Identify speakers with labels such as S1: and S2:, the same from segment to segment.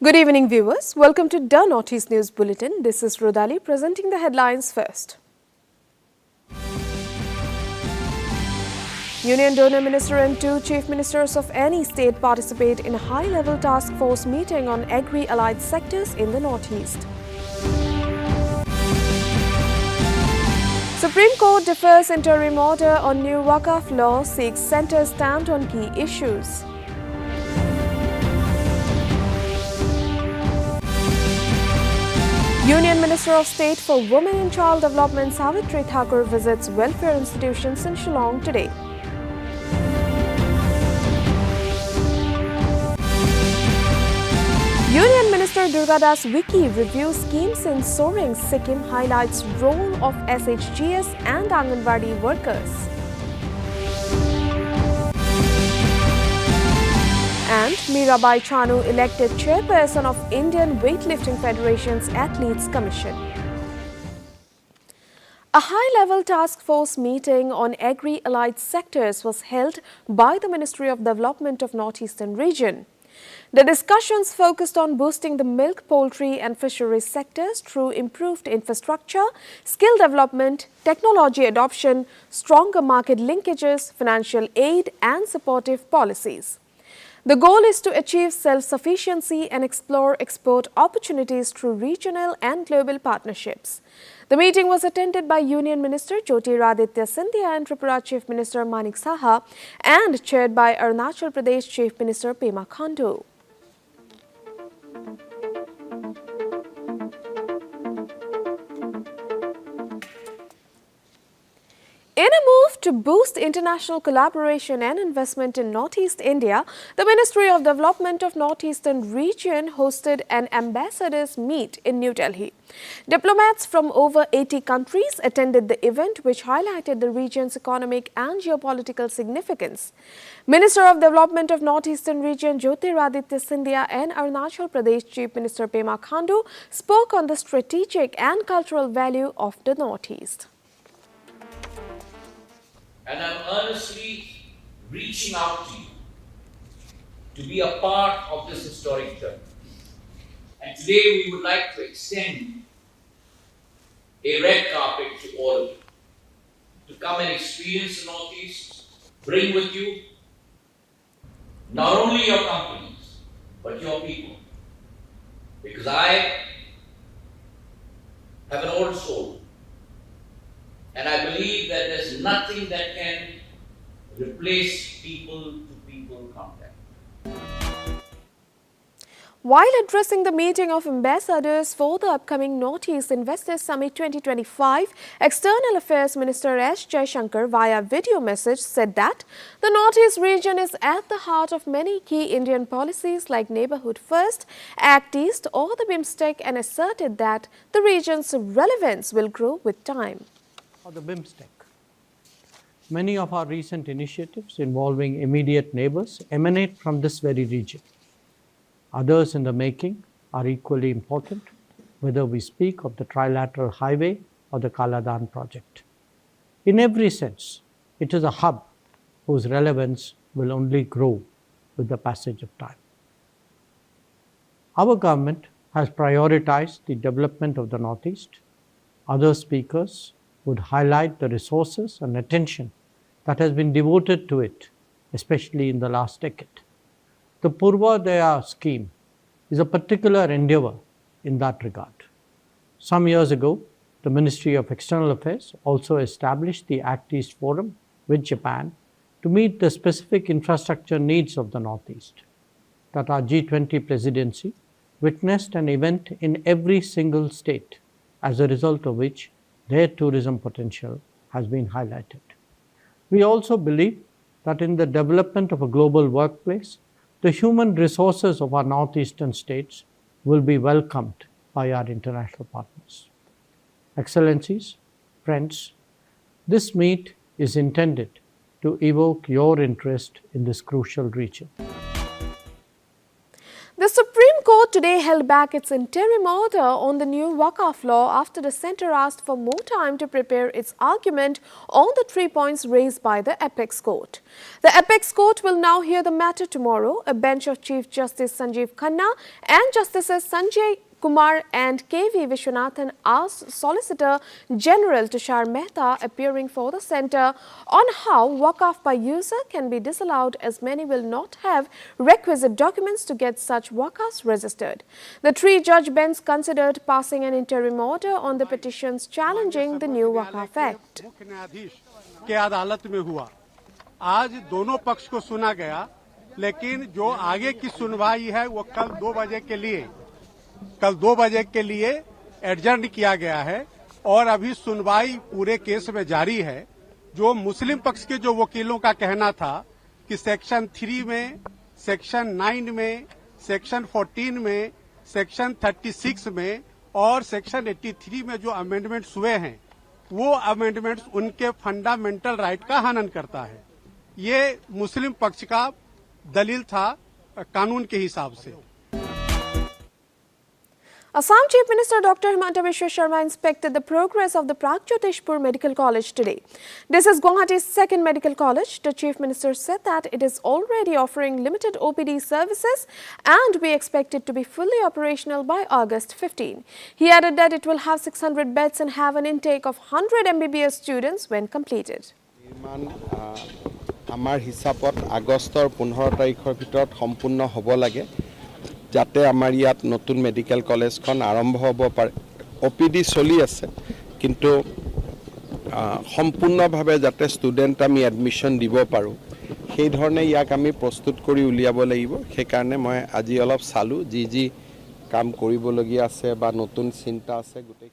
S1: Good evening, viewers. Welcome to the Northeast News Bulletin. This is Rodali presenting the headlines first. Union Donor Minister and two Chief Ministers of any state participate in a high-level task force meeting on agri-allied sectors in the Northeast. Supreme Court defers interim order on new Waqf law, seeks centre stand on key issues. Union Minister of State for Women and Child Development Savitri Thakur visits welfare institutions in Shillong today. Union Minister Doordarshan Wiki reviews schemes in soaring Sikkim, highlights role of SHGS and Anganwadi workers. And Mirabai Chanu elected chairperson of Indian Weightlifting Federation's Athletes Commission. A high-level task force meeting on agri-allied sectors was held by the Ministry of Development of Northeastern Region. The discussions focused on boosting the milk, poultry and fisheries sectors through improved infrastructure, skill development, technology adoption, stronger market linkages, financial aid and supportive policies. The goal is to achieve self-sufficiency and explore export opportunities through regional and global partnerships. The meeting was attended by Union Minister Jyotiraditya Scindia and Tripura Chief Minister Manik Saha and chaired by Arunachal Pradesh Chief Minister Pema Khandu. In a move to boost international collaboration and investment in Northeast India, the Ministry of Development of Northeastern Region hosted an ambassadors meet in New Delhi. Diplomats from over 80 countries attended the event, which highlighted the region's economic and geopolitical significance. Minister of Development of Northeastern Region Jyotiraditya Scindia and Arunachal Pradesh Chief Minister Pema Khandu spoke on the strategic and cultural value of the Northeast.
S2: And I'm earnestly reaching out to you to be a part of this historic journey. And today we would like to extend a red carpet to all of you to come and experience the Northeast, bring with you not only your companies, but your people. Because I have an old soul. And I believe that there's nothing that can replace people-to-people contact.
S1: While addressing the meeting of ambassadors for the upcoming Northeast Investors Summit 2025, External Affairs Minister S. Jaishankar via video message said that the Northeast region is at the heart of many key Indian policies like Neighbourhood First, Act East or the BIMSTEC, and asserted that the region's relevance will grow with time.
S3: For the BIMSTEC. Many of our recent initiatives involving immediate neighbors emanate from this very region. Others in the making are equally important, whether we speak of the trilateral highway or the Kaladan project. In every sense, it is a hub whose relevance will only grow with the passage of time. Our government has prioritized the development of the Northeast. Other speakers would highlight the resources and attention that has been devoted to it, especially in the last decade. The Purvodaya scheme is a particular endeavor in that regard. Some years ago, the Ministry of External Affairs also established the Act East Forum with Japan to meet the specific infrastructure needs of the Northeast. That our G20 presidency witnessed an event in every single state, as a result of which their tourism potential has been highlighted. We also believe that in the development of a global workplace, the human resources of our northeastern states will be welcomed by our international partners. Excellencies, friends, this meet is intended to evoke your interest in this crucial region.
S1: The Supreme Court today held back its interim order on the new Waqf law after the centre asked for more time to prepare its argument on the 3 points raised by the Apex Court. The Apex Court will now hear the matter tomorrow. A bench of Chief Justice Sanjeev Khanna and Justices Sanjay Kumar and K.V. Vishwanathan asked Solicitor General Tushar Mehta, appearing for the centre, on how Waqf by user can be disallowed, as many will not have requisite documents to get such Waqfs registered. The three-judge bench considered passing an interim order on the petitions challenging the new Waqf Act.
S4: के अदालत में हुआ। आज दोनों पक्ष को सुना गया, लेकिन जो आगे की सुनवाई है वो कल 2 बजे के लिए एडजर्न किया गया है और अभी सुनवाई पूरे केस में जारी है। जो मुस्लिम पक्ष के जो वकीलों का कहना था कि सेक्शन 3 में, सेक्शन 9 में, सेक्शन 14 में, सेक्शन 36 में और सेक्शन 83 में जो अमेंडमेंट्स हुए हैं, वो अमेंडमेंट्स उनके फंडामेंटल राइट का हनन करता है। ये मुस्लिम पक्ष का दलील था कानून के हिसाब से।
S1: Assam Chief Minister Dr. Himanta Biswa Sharma inspected the progress of the Pragjyotishpur Medical College today. This is Guwahati's second medical college. The Chief Minister said that it is already offering limited OPD services and we expect it to be fully operational by August 15. He added that it will have 600 beds and have an intake of 100 MBBS students when completed.
S5: আমাৰ হিচাপত আগষ্টৰ 15 তাৰিখৰ ভিতৰত সম্পূৰ্ণ হ'ব লাগে, যাতে আমাৰ ইয়াত নতুন মেডিকেল কলেজখন আৰম্ভ হ'ব পাৰে। OPD চলি আছে, কিন্তু সম্পূৰ্ণভাৱে যাতে ষ্টুডেণ্ট আমি এডমিশ্যন দিব পাৰোঁ, সেই ধৰণে ইয়াক আমি প্ৰস্তুত কৰি উলিয়াব লাগিব। সেইকাৰণে মই আজি অলপ চালোঁ যি কাম কৰিবলগীয়া আছে বা নতুন চিন্তা আছে গোটেই।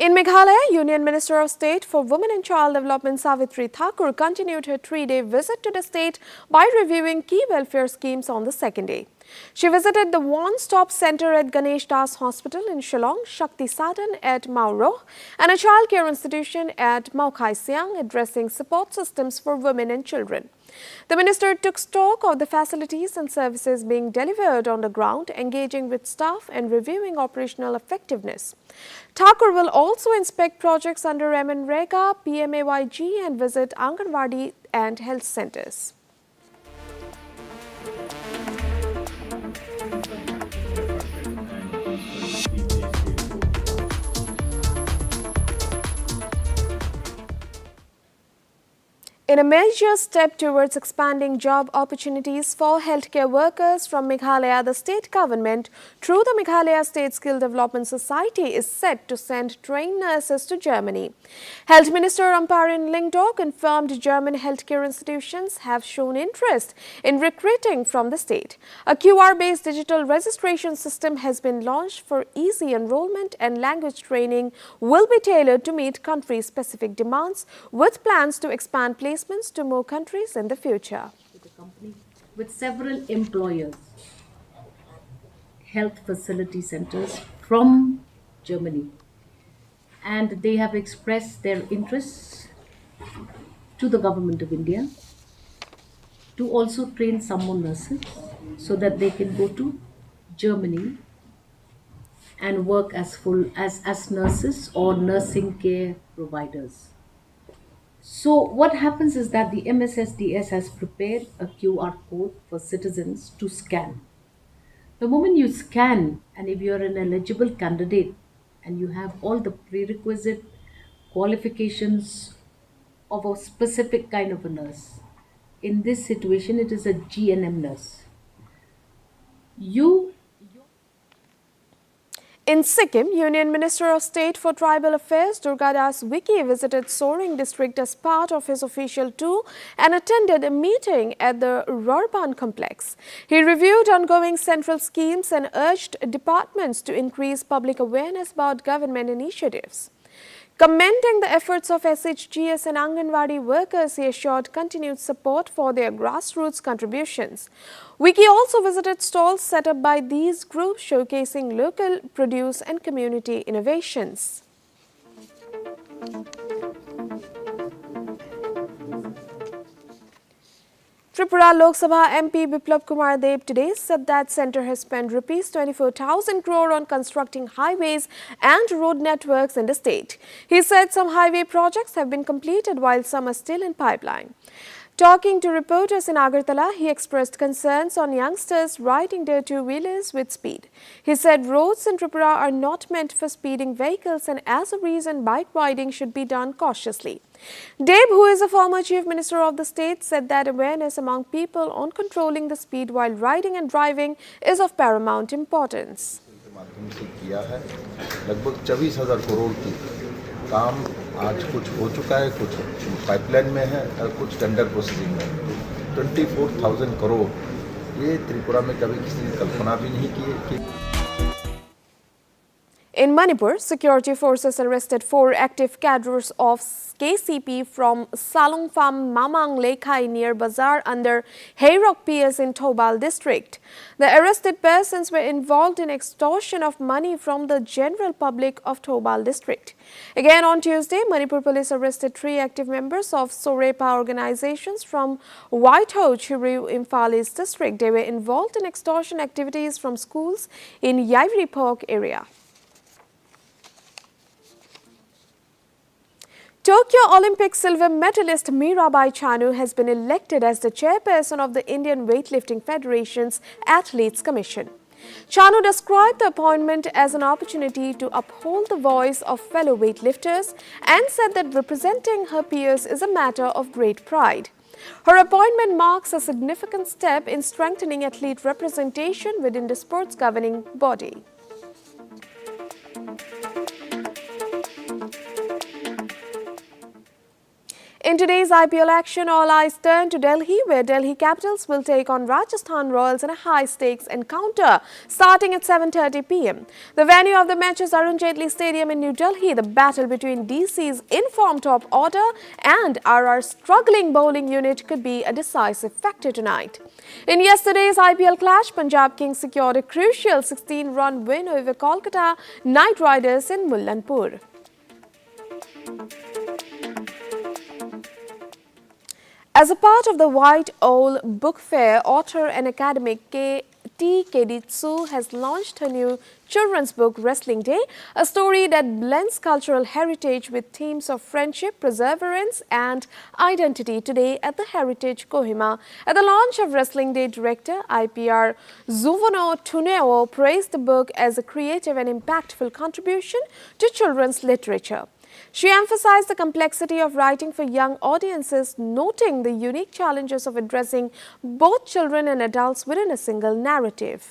S1: In Meghalaya, Union Minister of State for Women and Child Development Savitri Thakur continued her 3-day visit to the state by reviewing key welfare schemes on the second day. She visited the one-stop center at Ganesh Das Hospital in Shillong, Shakti Sadan at Mauroh, and a childcare institution at Maukhai Siang, addressing support systems for women and children. The minister took stock of the facilities and services being delivered on the ground, engaging with staff and reviewing operational effectiveness. Thakur will also inspect projects under MNREGA, PMAYG and visit Anganwadi and health centers. In a major step towards expanding job opportunities for healthcare workers from Meghalaya, the state government, through the Meghalaya State Skill Development Society, is set to send trained nurses to Germany. Health Minister Amparin Lingdo confirmed German healthcare institutions have shown interest in recruiting from the state. A QR-based digital registration system has been launched for easy enrollment, and language training will be tailored to meet country-specific demands, with plans to expand placements to more countries in the future.
S6: With a company with several employers, health facility centers from Germany, and they have expressed their interests to the government of India to also train some more nurses so that they can go to Germany and work as nurses or nursing care providers. So what happens is that the MSSDS has prepared a QR code for citizens to scan. The moment you scan, and if you're an eligible candidate and you have all the prerequisite qualifications of a specific kind of a nurse, in this situation it is a GNM nurse.
S1: In Sikkim, Union Minister of State for Tribal Affairs Doordarshan Wiki visited Soring district as part of his official tour and attended a meeting at the Rorban complex. He reviewed ongoing central schemes and urged departments to increase public awareness about government initiatives. Commending the efforts of SHGS and Anganwadi workers, he assured continued support for their grassroots contributions. Wiki also visited stalls set up by these groups showcasing local produce and community innovations. Tripura Lok Sabha MP Biplab Kumar Deb today said that centre has spent Rs 24,000 crore on constructing highways and road networks in the state. He said some highway projects have been completed while some are still in pipeline. Talking to reporters in Agartala, he expressed concerns on youngsters riding their two-wheelers with speed. He said roads in Tripura are not meant for speeding vehicles and as a reason bike riding should be done cautiously. Deb, who is a former Chief Minister of the state, said that awareness among people on controlling the speed while riding and driving is of paramount importance.
S7: लगभग 24,000 करोड़ की काम आज कुछ हो चुका है, कुछ pipeline में है और कुछ टेंडर प्रोसेसिंग में है। 24,000 करोड़ ये त्रिपुरा में कभी किसी ने कल्पना भी नहीं की।
S1: In Manipur, security forces arrested 4 active cadres of KCP from Salongpham Mamang Lekhai near Bazar under Hayrok PS in Thobal district. The arrested persons were involved in extortion of money from the general public of Thobal district. Again on Tuesday, Manipur police arrested 3 active members of Sorepa organizations from Whitehoe, Churu, Imphal East district. They were involved in extortion activities from schools in Yairipok area. Tokyo Olympic silver medalist Mirabai Chanu has been elected as the chairperson of the Indian Weightlifting Federation's Athletes Commission. Chanu described the appointment as an opportunity to uphold the voice of fellow weightlifters and said that representing her peers is a matter of great pride. Her appointment marks a significant step in strengthening athlete representation within the sport's governing body. In today's IPL action, all eyes turn to Delhi, where Delhi Capitals will take on Rajasthan Royals in a high-stakes encounter starting at 7:30 p.m. The venue of the match is Arun Jaitley Stadium in New Delhi. The battle between DC's in-form top order and RR's struggling bowling unit could be a decisive factor tonight. In yesterday's IPL clash, Punjab Kings secured a crucial 16-run win over Kolkata Knight Riders in Mullanpur. As a part of the White Owl Book Fair, author and academic T. Keditsu has launched her new children's book, Wrestling Day, a story that blends cultural heritage with themes of friendship, perseverance and identity today at the Heritage Kohima. At the launch of Wrestling Day, director IPR Zuvono Tuneo praised the book as a creative and impactful contribution to children's literature. She emphasized the complexity of writing for young audiences, noting the unique challenges of addressing both children and adults within a single narrative.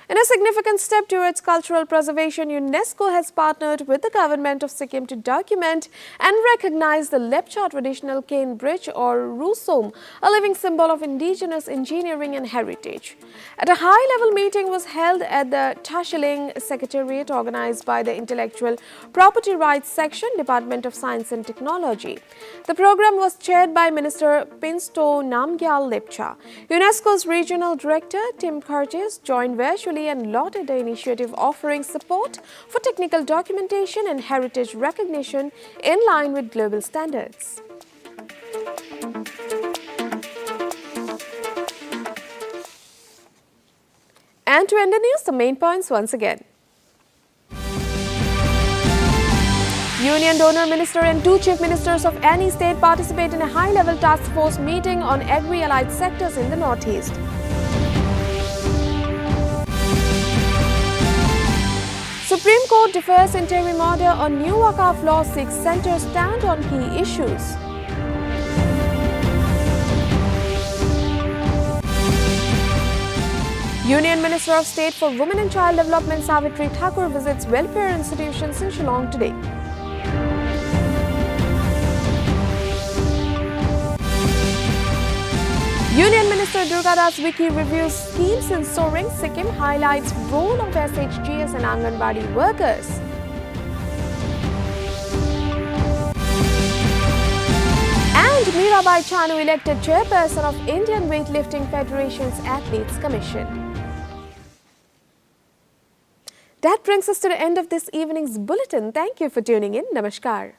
S1: In a significant step towards cultural preservation, UNESCO has partnered with the government of Sikkim to document and recognize the Lepcha traditional cane bridge or Rusom, a living symbol of indigenous engineering and heritage. At a high-level meeting was held at the Tashiling Secretariat organized by the Intellectual Property Rights Section, Department of Science and Technology. The program was chaired by Minister Pinsto Namgyal Lepcha. UNESCO's Regional Director Tim Curtis joined virtually and lauded the initiative, offering support for technical documentation and heritage recognition in line with global standards. And to end the news, the main points once again. Union Donor Minister and 2 Chief Ministers of any state participate in a high-level task force meeting on agri-allied sectors in the Northeast. Supreme Court defers interim order on new Waqf law, seeks centre stand on key issues. Union Minister of State for Women and Child Development Savitri Thakur visits welfare institutions in Shillong today. Union Minister Doordarshan Wiki reviews schemes in Soaring, Sikkim, highlights role of SHGS and Anganwadi workers. And Mirabai Chanu elected chairperson of Indian Weightlifting Federation's Athletes Commission. That brings us to the end of this evening's bulletin. Thank you for tuning in. Namaskar.